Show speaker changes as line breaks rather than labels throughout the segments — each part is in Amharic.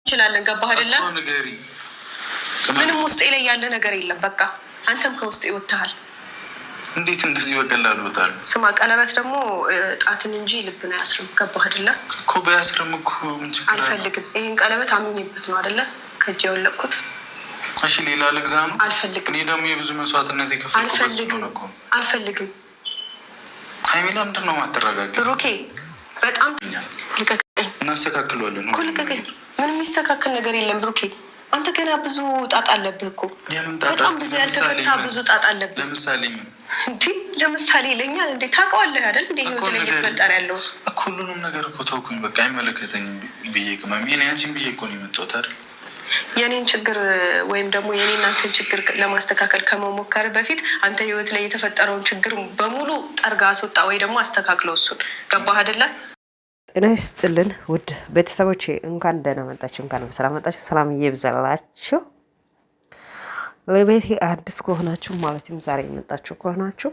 እንችላለን። ገባህ አይደለ? ምንም ውስጤ ላይ ያለ ነገር የለም። በቃ አንተም ከውስጤ ወጥተሃል።
እንዴት እንደዚህ በቀላሉ ወጣል?
ስማ፣ ቀለበት ደግሞ ጣትን እንጂ ልብን አያስርም። ገባህ አይደለ?
እኮ በያስርም እኮ ምን ችግር አለ?
አልፈልግም። ይሄን ቀለበት አምኜበት ነው አይደለ ከእጅ ያወለቅኩት።
እሺ ሌላ ልግዛ ነው?
አልፈልግም።
እኔ ደግሞ የብዙ መስዋዕትነት የከፈልኩበት ነው እኮ።
አልፈልግም።
ሀይሚ ለምንድን ነው የማትረጋገው?
ብሩኬ በጣም ልቀቀኝ።
እናስተካክለዋለን
እኮ ልቀቀኝ። ምንም የሚስተካከል ነገር የለም ብሩኬ። አንተ ገና ብዙ ጣጣ አለብህ እኮ። በጣም ብዙ ያልተፈታ ብዙ ጣጣ አለብህ።
ለምሳሌ ምን
ለምሳሌ ይለኛል እንዴ? ታውቀዋለህ አይደል? እንደ ህይወት ላይ እየተፈጠረ ያለው
ሁሉንም ነገር እኮ ተውኩኝ። በቃ አይመለከተኝም ብዬ ቅመም አንቺን ብዬ እኮ ነው የመጣሁት አይደል?
የኔን ችግር ወይም ደግሞ የኔን አንተን ችግር ለማስተካከል ከመሞከር በፊት አንተ ህይወት ላይ የተፈጠረውን ችግር በሙሉ ጠርጋ አስወጣ ወይ ደግሞ አስተካክለው። እሱን ገባህ አይደለ?
ጤና ይስጥልን ውድ ቤተሰቦቼ፣ እንኳን ደህና መጣችሁ፣ እንኳን በሰላም መጣችሁ። ሰላም ይብዛላችሁ። ለቤቴ አዲስ ከሆናችሁ ማለትም ዛሬ የመጣችሁ ከሆናችሁ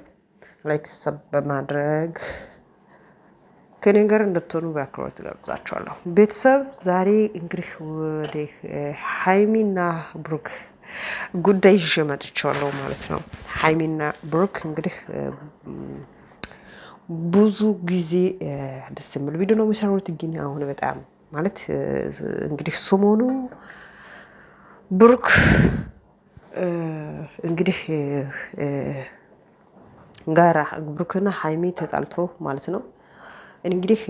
ላይክ ሰብ በማድረግ ከኔ ጋር እንድትሆኑ በአክብሮት ጋብዛችኋለሁ። ቤተሰብ ዛሬ እንግዲህ ወደ ሀይሚና ብሩክ ጉዳይ ይዤ መጥቻለሁ ማለት ነው። ሀይሚና ብሩክ እንግዲህ ብዙ ጊዜ ደስ የሚል ቪዲዮ ነው የሚሰሩት። ግን አሁን በጣም ማለት እንግዲህ ሰሞኑ ብሩክ እንግዲህ ጋራ ብሩክና ሀይሚ ተጣልቶ ማለት ነው። እንግዲህ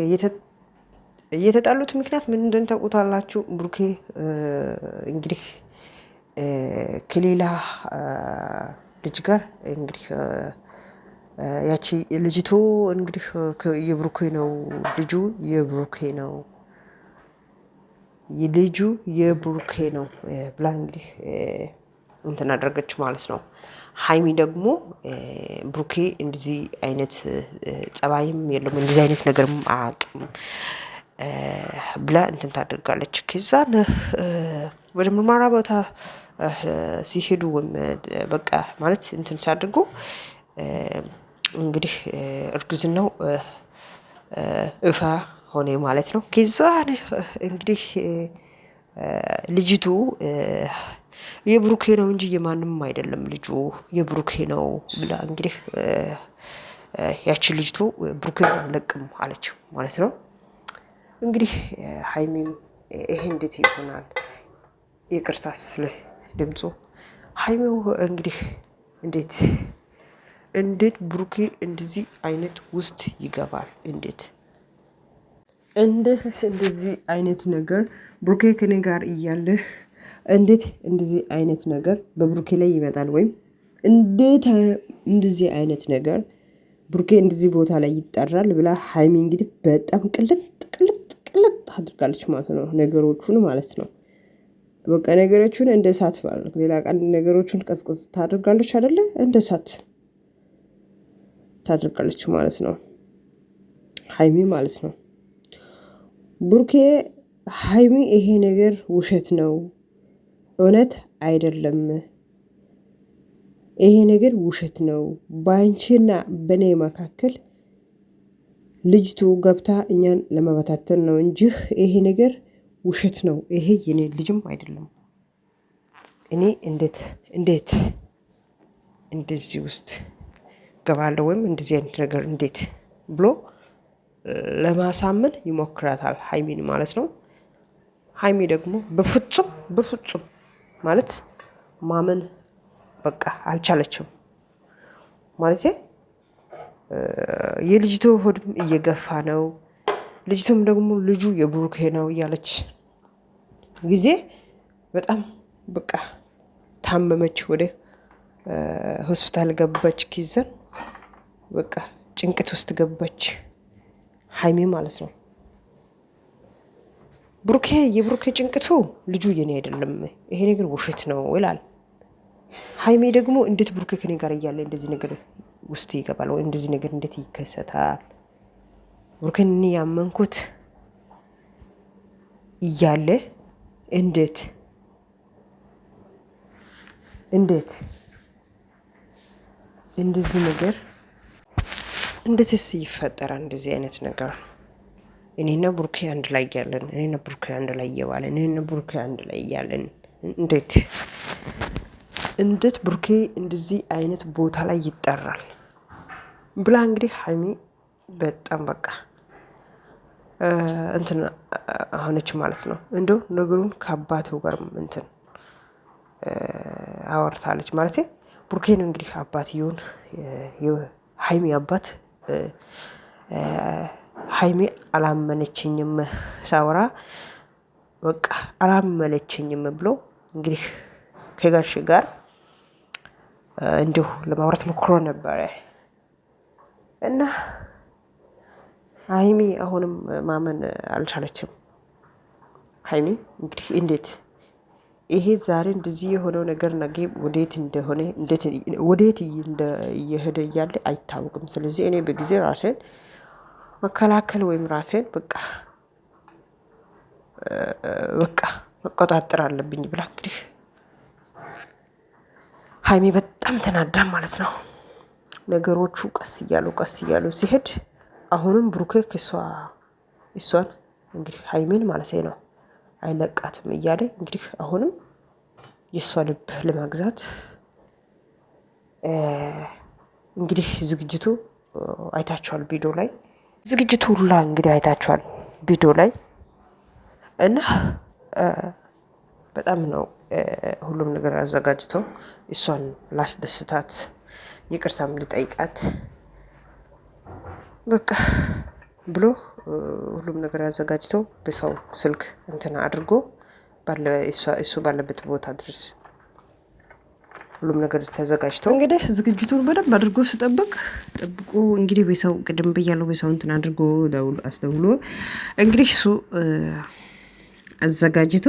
የተጣሉት ምክንያት ምን እንደሆነ ታውቁታላችሁ። ብሩኬ እንግዲህ ከሌላ ልጅ ጋር እንግዲህ ያቺ ልጅቱ እንግዲህ የብሩኬ ነው ልጁ የብሩኬ ነው ልጁ የብሩኬ ነው ብላ እንግዲህ እንትን አደረገች ማለት ነው። ሀይሚ ደግሞ ብሩኬ እንደዚህ አይነት ጸባይም የለም እንደዚህ አይነት ነገርም አያውቅም ብላ እንትን ታደርጋለች። ከዛ ወደ ምርመራ ቦታ ሲሄዱ በቃ ማለት እንትን ሲያደርጉ እንግዲህ እርግዝናው እፋ ሆነ ማለት ነው። ከዛ እንግዲህ ልጅቱ የብሩኬ ነው እንጂ የማንም አይደለም ልጁ የብሩኬ ነው ብላ እንግዲህ ያቺ ልጅቱ ብሩኬን አልለቅም አለችው ማለት ነው። እንግዲህ ሀይሚም ይሄ እንዴት ይሆናል? ይቅርታ ስለ ድምፁ ሀይሚው እንግዲህ እንዴት ብሩኬ እንደዚህ አይነት ውስጥ ይገባል? እንዴትስ እንደዚህ አይነት ነገር ብሩኬ ከኔ ጋር እያለህ እንዴት እንደዚህ አይነት ነገር በብሩኬ ላይ ይመጣል? ወይም እንዴት እንደዚህ አይነት ነገር ብሩኬ እንደዚህ ቦታ ላይ ይጠራል ብላ ሀይሚ እንግዲህ በጣም ቅልጥ አድርጋለች ማለት ነው። ነገሮቹን ማለት ነው። በቃ ነገሮቹን እንደ እሳት ማለት ሌላ ቀን ነገሮቹን ቀዝቀዝ ታደርጋለች አይደለ? እንደ እሳት ታደርጋለች ማለት ነው ሀይሚ ማለት ነው። ብሩኬ ሀይሚ ይሄ ነገር ውሸት ነው እውነት አይደለም፣ ይሄ ነገር ውሸት ነው። በአንቺና በኔ መካከል ልጅቱ ገብታ እኛን ለመበታተን ነው እንጂ ይሄ ነገር ውሸት ነው። ይሄ የኔ ልጅም አይደለም። እኔ እንዴት እንደዚህ ውስጥ ገባለሁ ወይም እንደዚህ አይነት ነገር እንዴት ብሎ ለማሳመን ይሞክራታል ሀይሚን ማለት ነው። ሀይሚ ደግሞ በፍጹም ማለት ማመን በቃ አልቻለችም ማለት የልጅቱ ሆድም እየገፋ ነው። ልጅቱም ደግሞ ልጁ የብሩኬ ነው እያለች ጊዜ በጣም በቃ ታመመች። ወደ ሆስፒታል ገባች። ኪዘን በቃ ጭንቀት ውስጥ ገባች ሀይሚ ማለት ነው። የብሩኬ ጭንቀቱ ልጁ የኔ አይደለም ይሄ ነገር ውሸት ነው ይላል። ሀይሚ ደግሞ እንዴት ብሩኬ ከኔ ጋር እያለ እንደዚህ ነገር ውስጥ ይገባል ወይ እንደዚህ ነገር እንዴት ይከሰታል? ብሩኬን እኔ ያመንኩት እያለ እንዴት እንደዚህ ነገር እንዴትስ ይፈጠራል? እንደዚህ አይነት ነገር እኔና ብሩኬ አንድ ላይ እያለን እኔና ብሩኬ አንድ ላይ እየዋለን እኔና ብሩኬ አንድ ላይ እያለን እንዴት ብሩኬ እንደዚህ አይነት ቦታ ላይ ይጠራል ብላ እንግዲህ ሀይሚ በጣም በቃ እንትን ሆነች ማለት ነው። እንደው ነገሩን ከአባቱ ጋር እንትን አወርታለች ማለት ብሩኬ ነው እንግዲህ አባትየውን ሀይሚ አባት ሀይሚ አላመነችኝም ሳውራ በቃ አላመነችኝም ብሎ እንግዲህ ከጋሽ ጋር እንዲሁ ለማውራት ሞክሮ ነበረ እና ሀይሚ አሁንም ማመን አልቻለችም። ሀይሚ እንግዲህ እንዴት ይሄ ዛሬ እንደዚህ የሆነው ነገር ነገ ወዴት እንደሆነ ወዴት እየሄደ እያለ አይታወቅም። ስለዚህ እኔ በጊዜ ራሴን መከላከል ወይም ራሴን በቃ መቆጣጠር አለብኝ ብላ እንግዲህ ሀይሚ በጣም ተናዳ ማለት ነው። ነገሮቹ ቀስ እያሉ ሲሄድ አሁንም ብሩኬ እሷን እንግዲህ ሀይሚን ማለት ነው አይለቃትም እያለ እንግዲህ አሁንም የእሷ ልብ ለማግዛት እንግዲህ ዝግጅቱ አይታችኋል ቪዲዮ ላይ ዝግጅቱ ሁላ እንግዲህ አይታችኋል ቪዲዮ ላይ እና በጣም ነው ሁሉም ነገር አዘጋጅተው እሷን ላስደስታት ይቅርታም ሊጠይቃት በቃ ብሎ ሁሉም ነገር አዘጋጅተው በሰው ስልክ እንትን አድርጎ እሱ ባለበት ቦታ ድረስ ሁሉም ነገር ተዘጋጅተው እንግዲህ ዝግጅቱን በደንብ አድርጎ ጠብቆ እንግዲህ በሰው ቅድም ብያለሁ በሰው እንትን አድርጎ አስደውሎ እንግዲህ እሱ አዘጋጅቶ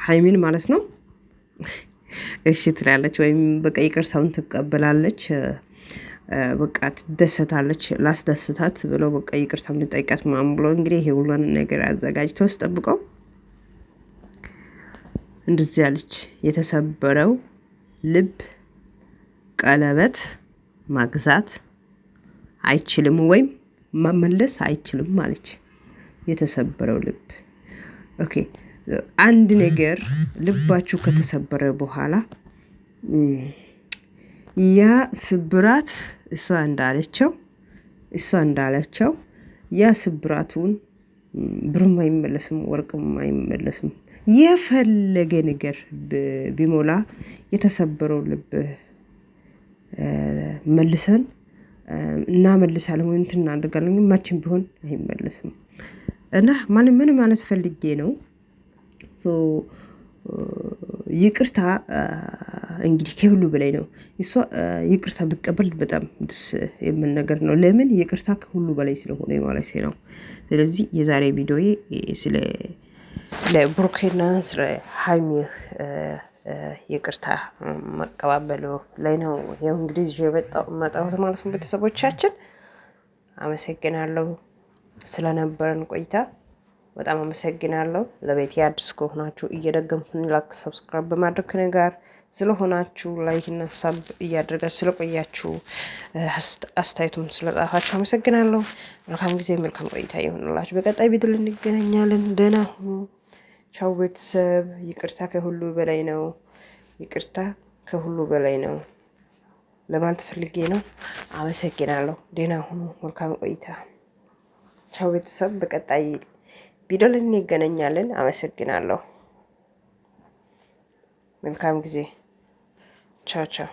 ሀይሚን ማለት ነው እሺ ትላለች ወይም በቃ ይቅርታውን ትቀበላለች። በቃ ትደሰታለች ላስደስታት ብሎ በቃ ይቅርታም ልጠይቃት ምናምን ብሎ እንግዲህ ይሄ ሁሉን ነገር አዘጋጅተው ስጠብቀው እንደዚህ ያለች የተሰበረው ልብ ቀለበት ማግዛት አይችልም ወይም መመለስ አይችልም ማለች። የተሰበረው ልብ ኦኬ አንድ ነገር ልባችሁ ከተሰበረ በኋላ ያ ስብራት እሷ እንዳለችው ያ ስብራቱን ብሩም አይመለስም ወርቅም አይመለስም። የፈለገ ነገር ቢሞላ የተሰበረው ልብ መልሰን እናመልሳለን ወይ እንትን እናደርጋለን መቼም ቢሆን አይመለስም። እና ምን ማለት ፈልጌ ነው ይቅርታ እንግዲህ ከሁሉ በላይ ነው። እሷ ይቅርታ ብቀበል በጣም ደስ የሚል ነገር ነው። ለምን ይቅርታ ከሁሉ በላይ ስለሆነ ማለት ነው። ስለዚህ የዛሬ ቪዲዮዬ ስለ ብሩኬና ስለ ሀይሚ ይቅርታ መቀባበሉ ላይ ነው። ያው እንግዲህ ይዤ መጣሁት ማለት ነው። ቤተሰቦቻችን አመሰግናለሁ ስለነበረን ቆይታ በጣም አመሰግናለሁ። ለቤቴ አዲስ ከሆናችሁ እየደገምኩኝ ላይክ ሰብስክራይብ በማድረግ ከነጋር ስለሆናችሁ ላይክ እና ሳብ እያደረጋችሁ ስለቆያችሁ አስተያየቱን ስለጻፋችሁ አመሰግናለሁ። መልካም ጊዜ መልካም ቆይታ ይሁንላችሁ። በቀጣይ ቪዲዮ እንገናኛለን። ደህና ሁኑ። ቻው ቤተሰብ። ይቅርታ ከሁሉ በላይ ነው። ይቅርታ ከሁሉ በላይ ነው ለማለት ፈልጌ ነው። አመሰግናለሁ። ደህና ሁኑ። መልካም ቆይታ። ቻው ቤተሰብ። በቀጣይ ቪዲዮ ላይ እንገናኛለን። አመሰግናለሁ። መልካም ጊዜ። ቻው ቻው።